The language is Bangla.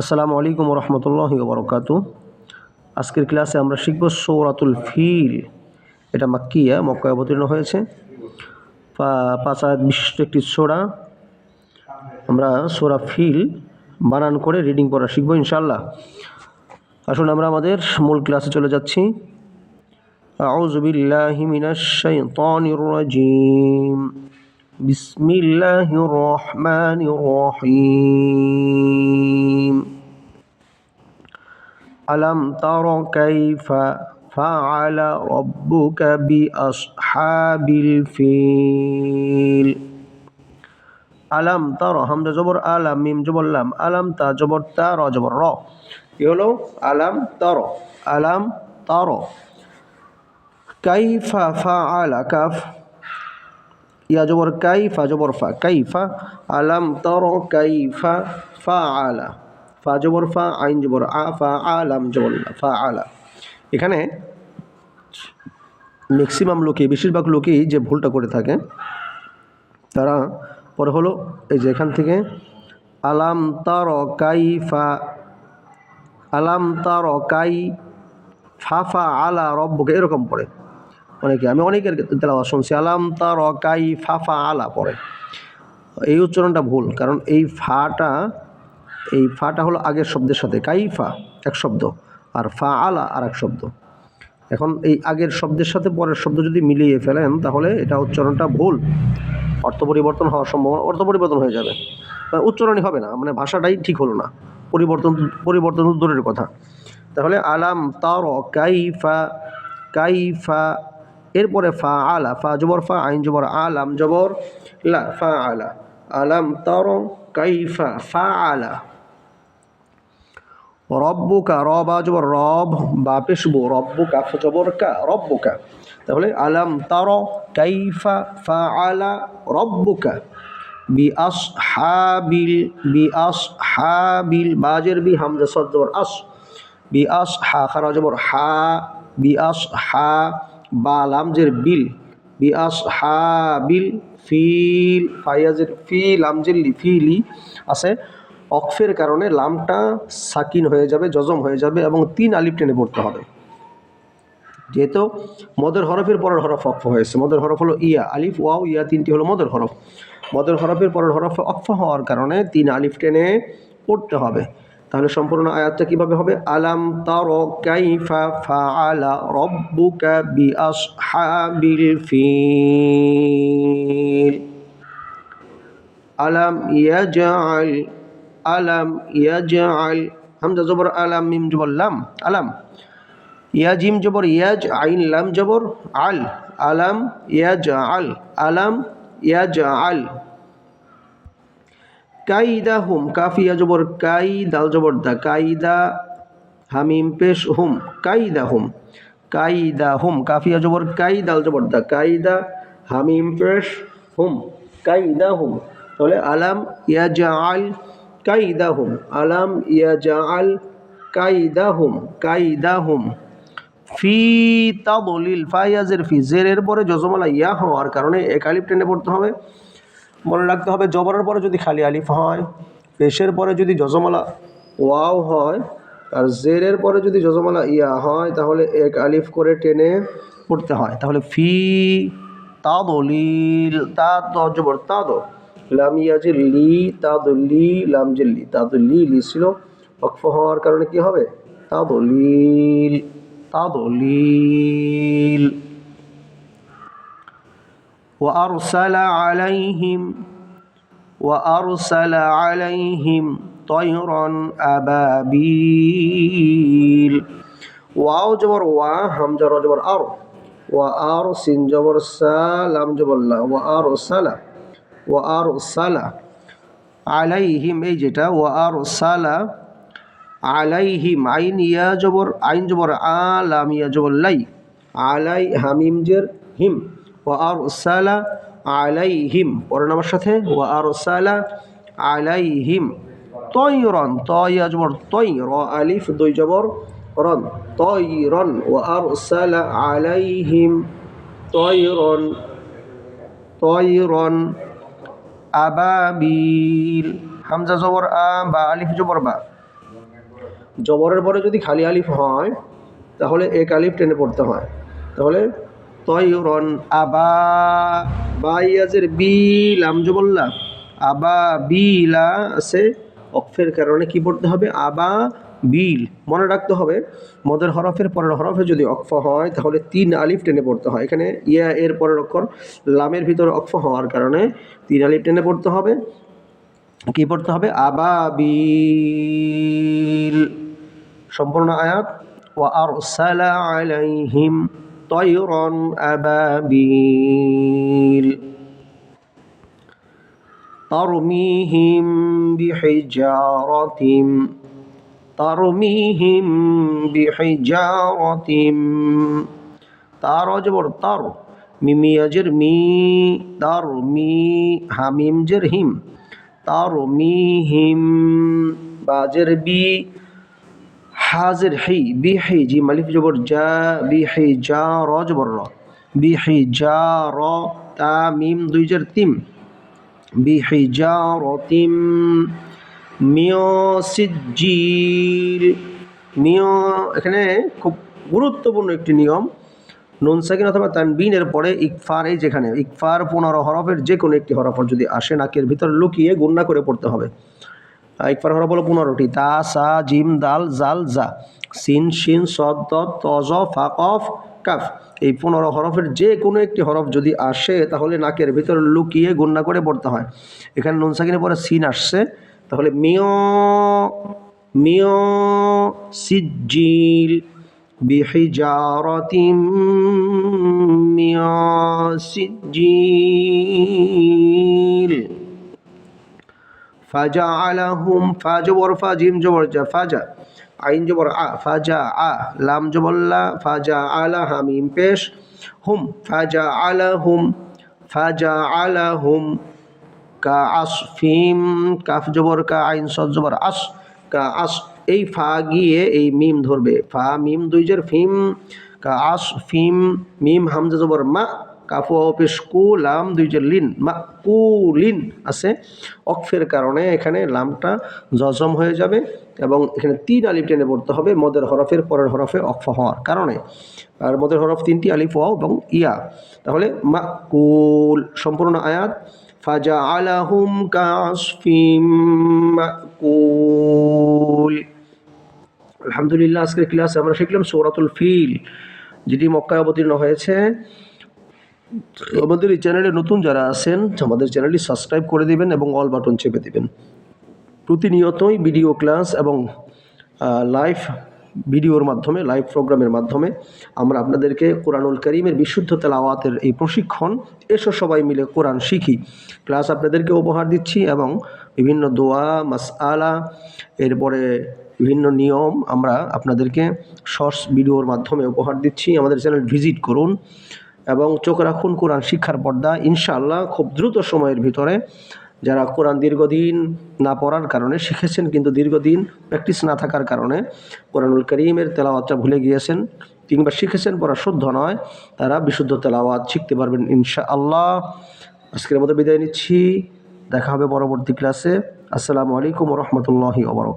আসসালামু আলাইকুম রহমতুল্লাহি ওয়া বারাকাতুহু। আজকের ক্লাসে আমরা শিখব সূরাতুল ফিল। এটা মাক্কিয়া, মক্কায় অবতীর্ণ হয়েছে। 5 আয়াত বিশিষ্ট একটি সূরা। আমরা সূরা ফিল বানান করে রিডিং পড়া শিখব ইনশাআল্লাহ। আসুন আমরা আমাদের মূল ক্লাসে চলে যাচ্ছি। আউযু বিল্লাহি মিনাশ শাইতানির রাজীম। বিসমিল্লাহির রহমানির রহিম। ألم تر كيف فعل ربك بأصحاب الفيل ألم تر হামজা জবর আলাম, মিম জবর লাম, আলাম তা জবর তা, র জবর র। কি হলো? আলাম তর, আলাম তর। কাইফা ফাআলা, কাফ ইয়া জবর কাই, ফা জবর ফা, কাইফা। আলাম তর কাইফা ফাআলা, ফা জবর ফা, আইন জবর আ, ফা আলাম জবর ফা আলা। এখানে ম্যাক্সিমাম লোকে, বেশিরভাগ লোকেই যে ভুলটা করে থাকে, তারা পরে হলো এই যে এখান থেকে আলাম তার কাইফা, আলাম তার কাই ফা ফা আলা রব্বুকা, এরকম পড়ে অনেকে। আমি অনেকের তেলাওয়াত শুনছি আলাম তার কাই ফা ফা আলা পড়ে। এই উচ্চারণটা ভুল, কারণ এই ফাটা হলো আগের শব্দের সাথে, কাইফা এক শব্দ আর ফা আলা আর এক শব্দ। এখন এই আগের শব্দের সাথে পরের শব্দ যদি মিলিয়ে ফেলেন তাহলে এটা উচ্চারণটা ভুল, অর্থ পরিবর্তন হওয়ার সম্ভাবনা, অর্থ পরিবর্তন হয়ে যাবে, উচ্চারণই হবে না, মানে ভাষাটাই ঠিক হলো না, পরিবর্তন দূরের কথা। তাহলে আলাম তার কাইফা, কাইফা, এরপরে ফা আলা, ফা জবর ফা, আইন জবর আলাম জবর লা, ফা আলা। আলাম তার কাইফা ফা আলা। রব্বুকা, রবা জবর রব, বা পেশবু, রব্বুকা জবর কা, রব্বুকা। তাহলে আলাম তার কাইফা ফাআলা রব্বুকা বিআসহাবিল, বিআসহাবিল, বাজের বি, হামজা সাদ জবর আস, বিআসহা, খারা জবর হা, বিআসহা, বা লামজের বিল, বিআসহাবিল ফিল, ফায়াজের ফি, লামজের লি, ফিলি আছে। অকফের কারণে লামটা সাকিন হয়ে যাবে, জজম হয়ে যাবে এবং 3 আলিফ টেনে পড়তে হবে। যেহেতু মদের হরফের পরের হরফ অক্ফ হয়েছে, মদের হরফ হলো ইয়া, আলিফ ওয়াও ইয়া, 3টি হলো মদের হরফ। মদের হরফের পরের হরফ অক্ফ হওয়ার কারণে 3 আলিফ টেনে পড়তে হবে। তাহলে সম্পূর্ণ আয়াতটা কিভাবে হবে? আলাম তারা কাইফা ফাআলা রাব্বুকা বিআসহাবিল ফিল আলাম ইয়াজআল, আলাম ইয়াজআল, হামজা জবর আলাম, মিম জবর লাম, আলাম, ইয়া জিম জবর ইয়াজ, আইন লাম জবর আল, আলাম ইয়াজআল, আলাম ইয়াজআল। কাইদাহুম, কাফ ইয়া জবর কাই, দাল জবর দা, কাইদা, হামিম পেশ হুম, কাইদাহুম, কাইদাহুম, কাফ ইয়া জবর কাই, দাল জবর দা, কাইদা, হামিম পেশ হুম, কাইদাহুম। তাহলে আলাম ইয়াজআল কাইদাহুম, আলাম ইয়াজআল কাইদাহুম, কাইদাহুম। ফি তাদলিল, ফায়াজের ফি, জেরের পরে জজমালা ইয়া হওয়ার কারণে এক আলিফ টেনে পড়তে হবে। মনে রাখতে হবে জবরের পরে যদি খালি আলিফ হয়, পেশের পরে যদি জজমালা ওয়াও হয়, আর জেরের পরে যদি জজমালা ইয়া হয়, তাহলে এক আলিফ করে টেনে পড়তে হয়। তাহলে ফি তাদলিল, তা জবর তাদ, লাম ইয়াজিল লি, তাদলি, লাম জিল্লি, তাদলি লি ছিল, ওয়াকফ হওয়ার কারণে কি হবে? তাদলিল, তাদলিল। وأرسل عليهم، وأرسل عليهم طيرا أبابيل। ওয়াও জবর ওয়া, হামজা র জবর আর, ওয়া আর, সিন জবর সা, লাম জবর লা, ওয়া আরসালা, ওয়া আরসালা আলাইহিম, এই যেটা ওয়া আরসালা আলাইহিম, আইন ইয়া জবর, আইন জবর আ, লাম ইয়া জবর লাই, আলাই, হামিম জের হিম, ওয়া আরসালা আলাইহিম, পরের নামের সাথে ওয়া আরসালা আলাইহিম তয়রন, তয়া জবর তৈ, র আলিফ, দুই জবর রন, তয়রন, ওয়া আরসালা আলাইহিম তয়রন, তয়রন আবাবিল, হামজা জবর আ, বা আলিফ জবর বা, জবরের পরে যদি খালি আলিফ হয় তাহলে এক আলিফ টেনে পড়তে হয়। তাহলে তয়রন আবা, বাইয়াজের বি, লাম জবল্লা আবা বিলা আছে, অক্ফের কারণে কি পড়তে হবে? আবা বিল। মনে রাখতে হবে মদের হরফের পরের হরফে যদি অক্ফ হয় তাহলে 3 আলিফ টেনে পড়তে হয়। এখানে ইয়া এর পরের অক্ষর লামের ভিতরে অক্ফ হওয়ার কারণে 3 আলিফ টেনে পড়তে হবে। কি পড়তে হবে? আবাবিল। সম্পূর্ণ আয়াত ওয়া আরসালা আলাইহিম তয়রান আবাবিল তারমিহিম বিহিজারাতিম, তারমিহিম বিহিজারাতিম। তার অজবর তার, মিমিয়াজের মি, তার মি, হামিম জের হিম, তার মিহিম, বাজের বি, হাজের হি, বিহি, জি মালিফ জবর যা, বিহি যা, র জবর র, বিহি যা র, তা মিম দুই জের তিম, বিহি যা রতিম, মিয় সিজ্জিল, মিয়। এখানে খুব গুরুত্বপূর্ণ একটি নিয়ম, নুন সাকিন অথবা তানবিনের পরে ইকফার, এই যেখানে ইকফার 15 হরফের যে কোনো একটি হরফ যদি আসে নাকের ভিতর লুকিয়ে গুন্না করে পড়তে হবে। ইকফার হরফ হলো 15টি, তা, সা, জিম, দাল, জাল, জা, সিন, শিন, সদ, দদ, তজ, ফা, কফ, কাফ। এই 15 হরফের যে কোনো একটি হরফ যদি আসে তাহলে নাকের ভিতর লুকিয়ে গুন্না করে পড়তে হয়। এখানে নুন সাকিনের পরে সিন আসছে, তাহলে মিয়, মিয় সিজ্জিল বিহিজারাতিম মিয় সিজ্জিল। ফাজআলাহুম, ফা জবর ফা, জিম জবর জা, ফাজা, আইন জবর আ, ফাজা আ, লাম জবর লা, ফাজা আলা, হামিম পেশ, হুম, ফাজা আলাহুম, ফাজা আলাহুম, কা আসফিম, কাফ জবর কা, আইন সদ জবর আস, কা আস, এই ফা গিয়ে এই মিম ধরবে, ফা মিম দুই জের ফিম, কা আসফিম, মিম হামজা জবর মা, কাফ ওয়াও পেশ কু, লাম দুই জের লিন, মা কুলিন আছে। অক্ফের কারণে এখানে লামটা জজম হয়ে যাবে এবং এখানে 3 আলিফ টেনে পড়তে হবে মদের হরফের পরের হরফে অক্ফ হওয়ার কারণে। আর মদের হরফ 3টি, আলিফ, ওয়াও এবং ইয়া। তাহলে মাকুল। সম্পূর্ণ আয়াত ফাজআলাহুম কাসফিম মাকুল। আলহামদুলিল্লাহ, আজকের ক্লাসে আমরা শিখলাম সূরাতুল ফিল, যেটি মক্কায় অবতীর্ণ হয়েছে। আমাদের এই চ্যানেলে নতুন যারা আছেন আমাদের চ্যানেলটি সাবস্ক্রাইব করে দিবেন এবং অল বাটন চেপে দিবেন। প্রতিনিয়তই ভিডিও ক্লাস এবং লাইভ ভিডিওর মাধ্যমে, লাইভ প্রোগ্রামের মাধ্যমে আমরা আপনাদেরকে কোরআনুল কারীমের বিশুদ্ধ তেলাওয়াতের এই প্রশিক্ষণ, এসো সবাই মিলে কোরআন শিখি ক্লাস আপনাদেরকে উপহার দিচ্ছি এবং বিভিন্ন দোয়া, মাসআলা, এরপরে বিভিন্ন নিয়ম আমরা আপনাদেরকে শর্টস ভিডিওর মাধ্যমে উপহার দিচ্ছি। আমাদের চ্যানেল ভিজিট করুন এবং চোখ রাখুন কোরআন শিক্ষার পর্দা। ইনশাআল্লাহ খুব দ্রুত সময়ের ভিতরে যারা কোরআন দীর্ঘদিন না পড়ার কারণে শিখেছেন কিন্তু দীর্ঘদিন প্র্যাকটিস না থাকার কারণে কোরআনুল কারীমের তেলাওয়াতটা ভুলে গিয়েছেন কিংবা শিখেছেন পড়া শুদ্ধ নয়, তারা বিশুদ্ধ তেলাওয়াত শিখতে পারবেন ইনশাআল্লাহ। আজকের মতো বিদায় নিচ্ছি, দেখা হবে পরবর্তী ক্লাসে। আসসালামু আলাইকুম ওয়া রাহমাতুল্লাহি ওয়া বারাকাতুহু।